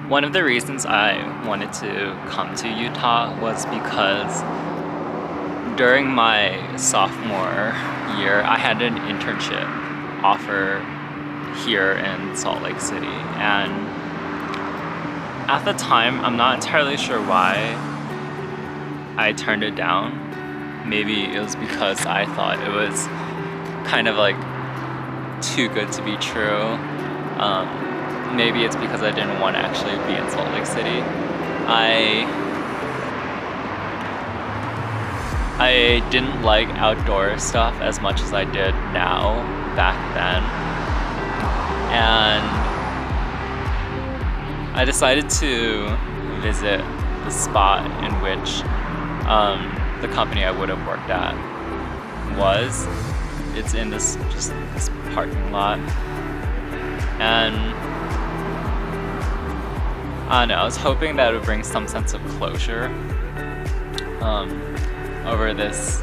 One of the reasons I wanted to come to Utah was because during my sophomore year, I had an internship offer here in Salt Lake City. And at the time, I'm not entirely sure why I turned it down. Maybe it was because I thought it was kind of like too good to be true. Maybe it's because I didn't want to actually be in Salt Lake City. I didn't like outdoor stuff as much as I did now back then. And I decided to visit the spot in which the company I would have worked at was. It's in this parking lot. And I don't know, I was hoping that it would bring some sense of closure over this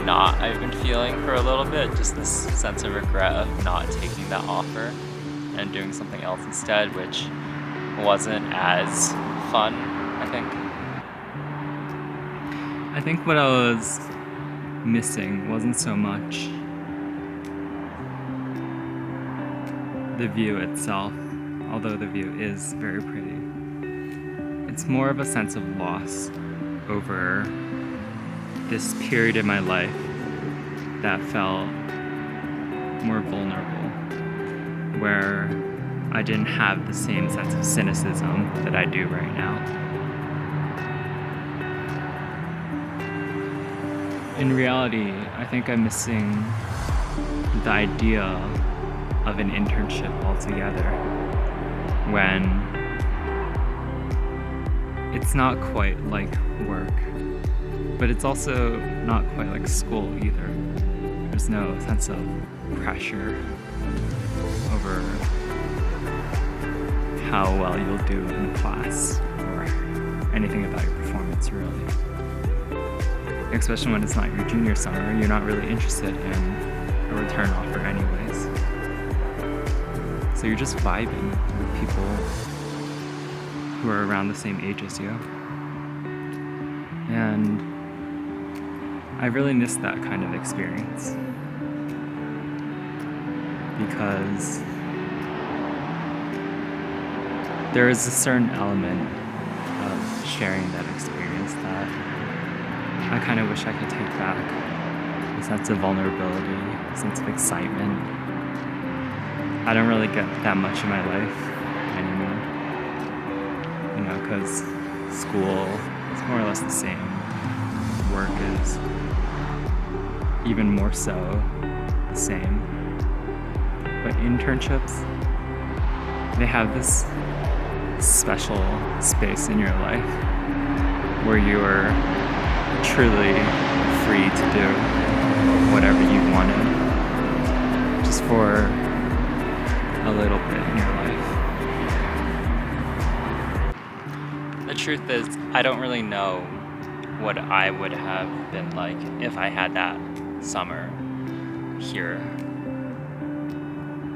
knot I've been feeling for a little bit, just this sense of regret of not taking that offer and doing something else instead, which wasn't as fun, I think. I think what I was missing wasn't so much the view itself, although the view is very pretty. It's more of a sense of loss over this period in my life that felt more vulnerable, where I didn't have the same sense of cynicism that I do right now. In reality, I think I'm missing the idea of an internship altogether, when it's not quite like work, but it's also not quite like school either. There's no sense of pressure over how well you'll do in class or anything about your performance, really. Especially when it's not your junior summer, you're not really interested in a return offer anyways. So you're just vibing with people who are around the same age as you. And I really miss that kind of experience, because there is a certain element of sharing that experience that I kind of wish I could take back. A sense of vulnerability, a sense of excitement. I don't really get that much in my life anymore, because school is more or less the same. Work is even more so the same. But internships, they have this special space in your life where you are truly free to do whatever you wanted, just for a little bit in your life. The truth is, I don't really know what I would have been like if I had that summer here.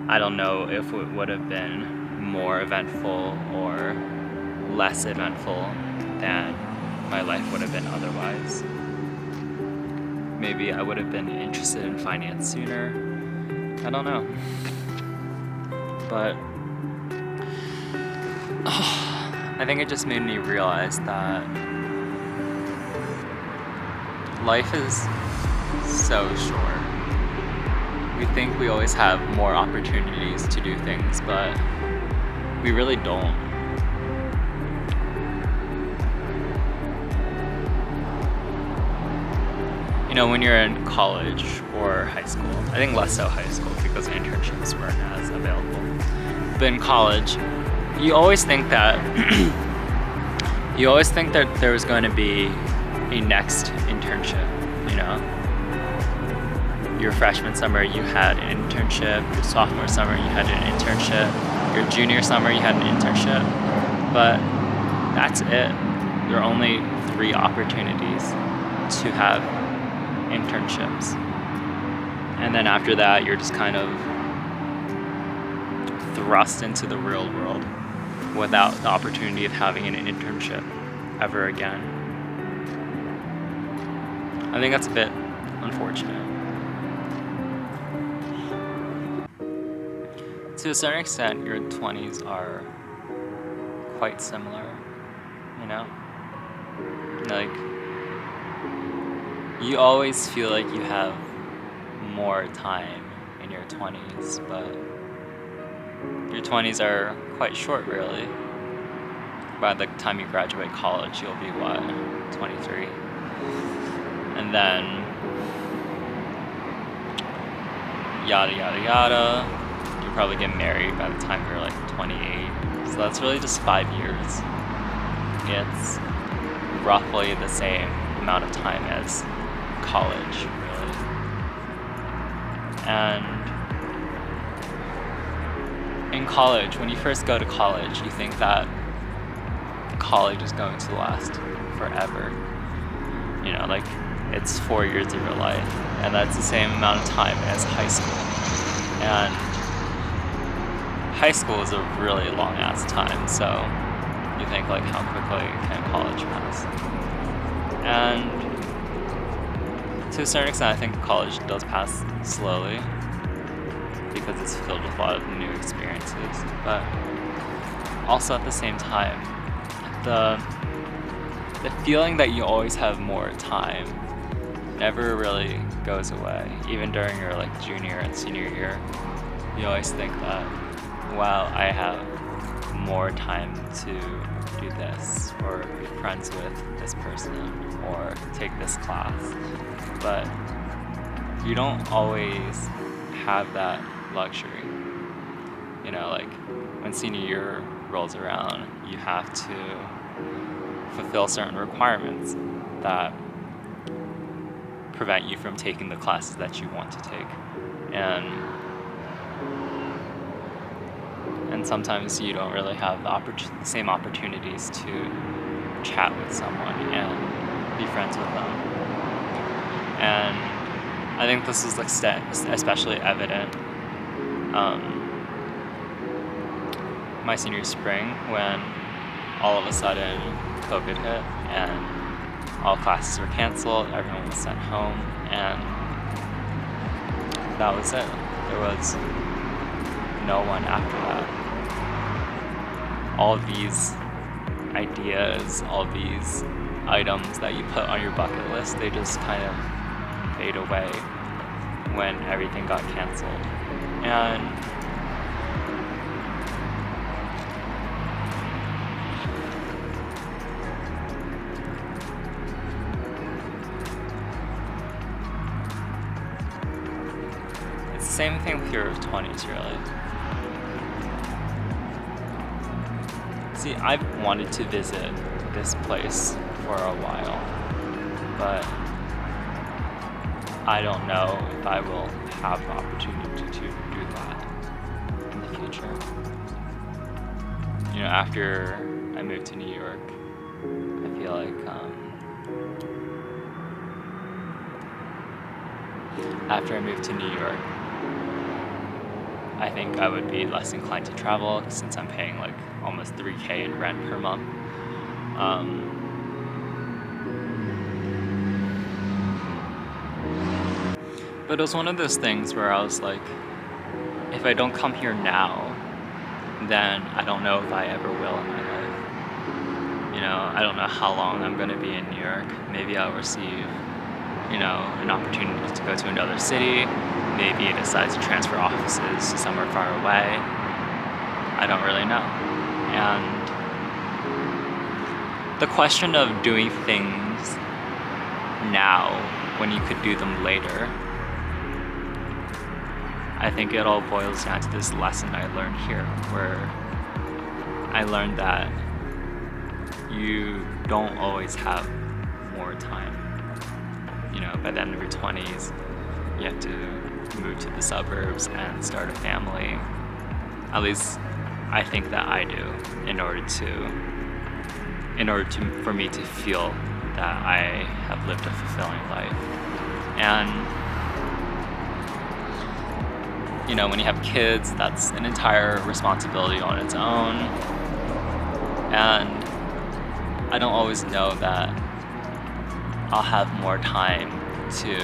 I don't know if it would have been more eventful or less eventful than my life would have been otherwise. Maybe I would have been interested in finance sooner. I don't know. But I think it just made me realize that life is so short. We think we always have more opportunities to do things, but we really don't. When you're in college or high school, I think less so high school because internships weren't as available. But in college, you always think that there was going to be a next internship. Your freshman summer you had an internship, your sophomore summer you had an internship, your junior summer you had an internship, but that's it. There are only 3 opportunities to have internships. And then after that, you're just kind of thrust into the real world. without the opportunity of having an internship ever again. I think that's a bit unfortunate. To a certain extent, your 20s are quite similar, you know? Like, you always feel like you have more time in your 20s, but your 20s are quite short, really. By the time you graduate college, you'll be, 23? And then, yada, yada, yada. You'll probably get married by the time you're like 28. So that's really just 5 years. It's roughly the same amount of time as college, really. And in college, when you first go to college, you think that college is going to last forever. You know, like, it's 4 years of your life, and that's the same amount of time as high school. And high school is a really long ass time, so you think, like, how quickly can college pass? And to a certain extent, I think college does pass slowly because it's filled with a lot of new experiences, but also at the same time, the feeling that you always have more time never really goes away. Even during your like junior and senior year, you always think that, wow, I have more time to do this, or be friends with this person, or take this class. But you don't always have that luxury. You know, like, when senior year rolls around, you have to fulfill certain requirements that prevent you from taking the classes that you want to take. And sometimes you don't really have the same opportunities to chat with someone and be friends with them. And I think this is like especially evident my senior spring, when all of a sudden COVID hit and all classes were canceled, everyone was sent home, and that was it. There was no one after that. All these ideas, all these items that you put on your bucket list, they just kind of fade away when everything got canceled. And it's the same thing with your 20s, really. See, I've wanted to visit this place for a while, but I don't know if I will have the opportunity to do that in the future. You know, after I moved to New York, I feel like after I moved to New York, I think I would be less inclined to travel, since I'm paying like almost $3,000 in rent per month. But it was one of those things where I was like, if I don't come here now, then I don't know if I ever will in my life. You know, I don't know how long I'm going to be in New York. Maybe I'll receive, you know, an opportunity to go to another city. Maybe I decide to transfer offices to somewhere far away. I don't really know. And the question of doing things now when you could do them later, I think it all boils down to this lesson I learned here, where I learned that you don't always have more time. You know, by the end of your 20s, you have to move to the suburbs and start a family. At least I think that I do, in order for me to feel that I have lived a fulfilling life. And you know, when you have kids, that's an entire responsibility on its own. And I don't always know that I'll have more time to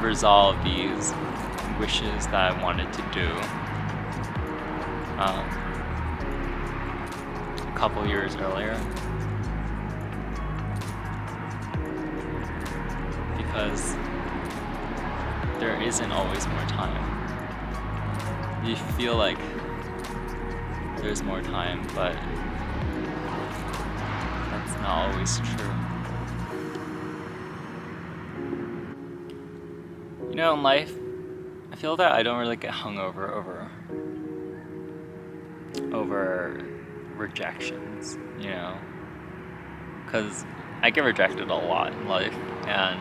resolve these wishes that I wanted to do a couple years earlier, because there isn't always more time. You feel like there's more time, but that's not always true. You know, in life, I feel that I don't really get hung over rejections, you know? Because I get rejected a lot in life, and,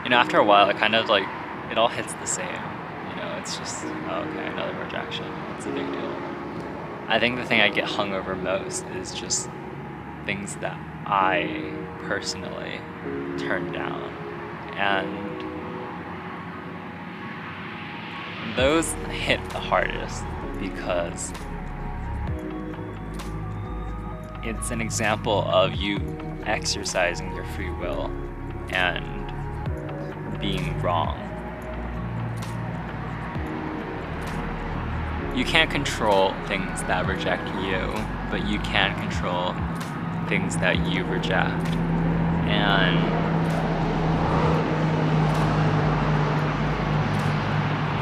you know, after a while, it kind of like, it all hits the same. You know, it's just, oh, okay, another rejection. It's a big deal. I think the thing I get hung over most is just things that I personally turn down. And those hit the hardest because it's an example of you exercising your free will and being wrong. You can't control things that reject you, but you can control things that you reject. And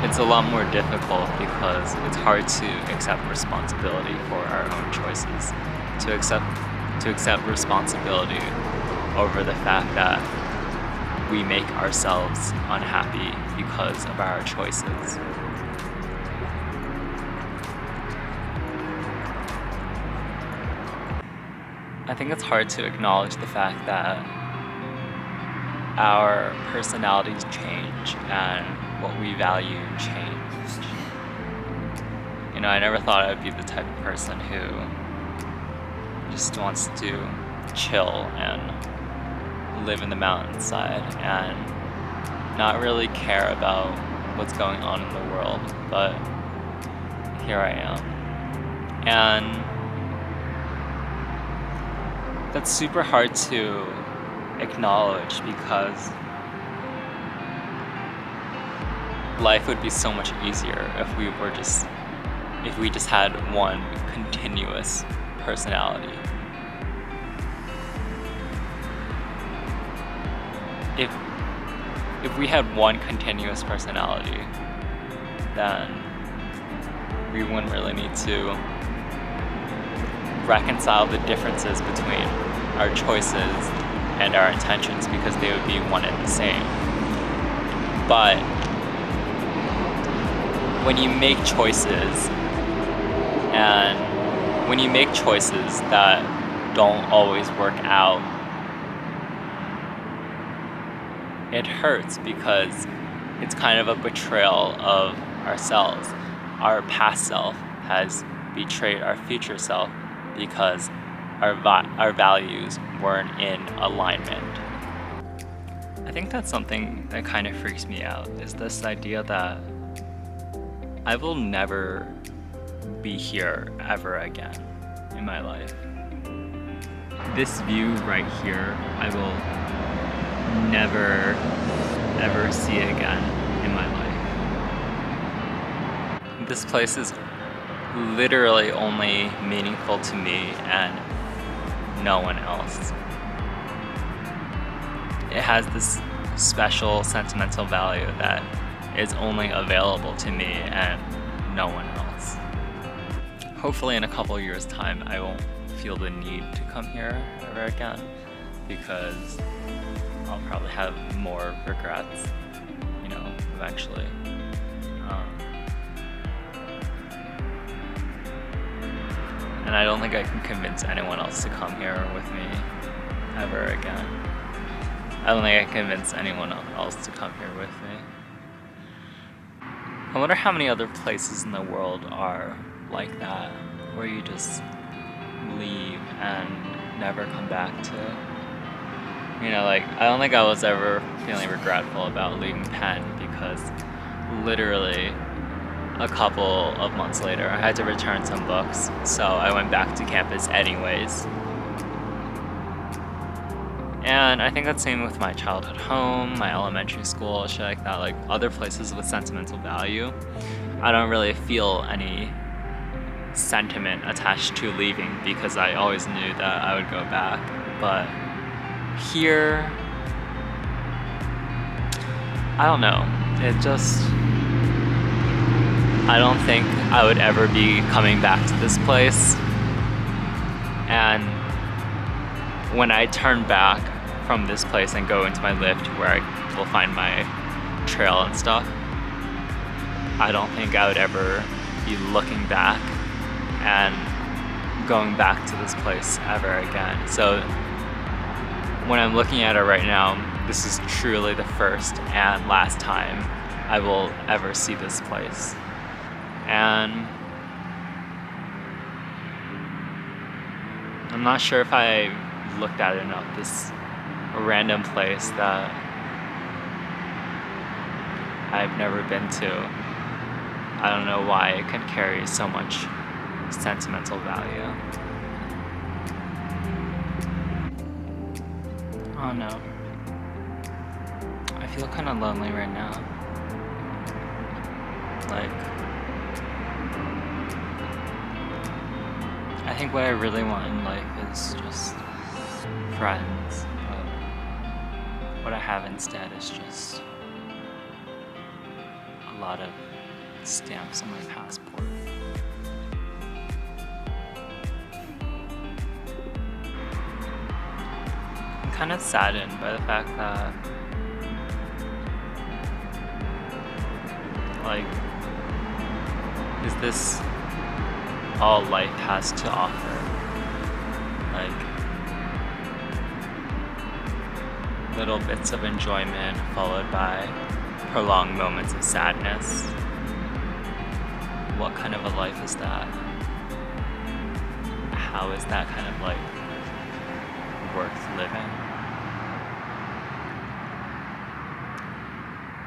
it's a lot more difficult because it's hard to accept responsibility for our own choices. To accept responsibility over the fact that we make ourselves unhappy because of our choices. I think it's hard to acknowledge the fact that our personalities change and what we value change. You know, I never thought I would be the type of person who just wants to chill and live in the mountainside and not really care about what's going on in the world, but here I am. And that's super hard to acknowledge because life would be so much easier if we just had one continuous personality. If we had one continuous personality, then we wouldn't really need to reconcile the differences between our choices and our intentions because they would be one and the same. But when you make choices that don't always work out, it hurts because it's kind of a betrayal of ourselves. Our past self has betrayed our future self because our values weren't in alignment. I think that's something that kind of freaks me out, is this idea that I will never be here ever again in my life. This view right here, I will never ever see again in my life. This place is literally only meaningful to me and no one else. It has this special sentimental value that is only available to me and no one else. Hopefully in a couple years' time I won't feel the need to come here ever again because I'll probably have more regrets, you know, eventually. And I don't think I can convince anyone else to come here with me ever again. I don't think I can convince anyone else to come here with me. I wonder how many other places in the world are like that, where you just leave and never come back to. You know, like, I don't think I was ever feeling regretful about leaving Penn because literally a couple of months later, I had to return some books, so I went back to campus anyways. And I think that's same with my childhood home, my elementary school, shit like that, like other places with sentimental value. I don't really feel any sentiment attached to leaving because I always knew that I would go back. But here, I don't know. I don't think I would ever be coming back to this place. And when I turn back from this place and go into my lift where I will find my trail and stuff, I don't think I would ever be looking back and going back to this place ever again. So when I'm looking at it right now, this is truly the first and last time I will ever see this place. And I'm not sure if I looked at it enough, this random place that I've never been to. I don't know why it can carry so much sentimental value. Oh no. I feel kind of lonely right now. Like, I think what I really want in life is just friends. But what I have instead is just a lot of stamps on my passport. I'm kind of saddened by the fact that, like, is this all life has to offer? Like, little bits of enjoyment followed by prolonged moments of sadness. What kind of a life is that? How is that kind of life?